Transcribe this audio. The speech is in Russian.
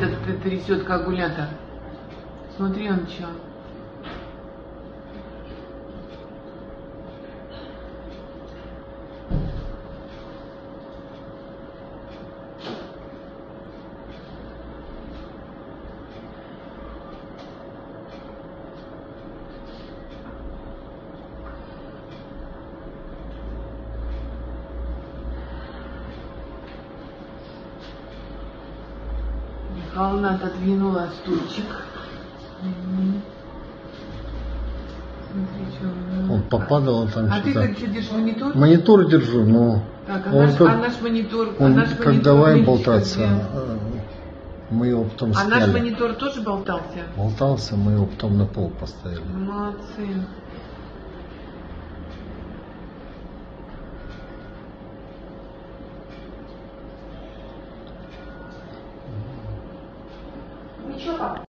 этот трясет коагулятор. Смотри, он что. Михайловна отодвинула стульчик. Смотри, что... Он попадал там А ты что-то. как, что держишь, монитор? Монитор держу, но Так, он наш монитор... он наш как монитор давай видишь, болтаться, где? мы его потом А наш сняли. монитор тоже болтался? Болтался, мы его потом на пол поставили. Молодцы. Ничего.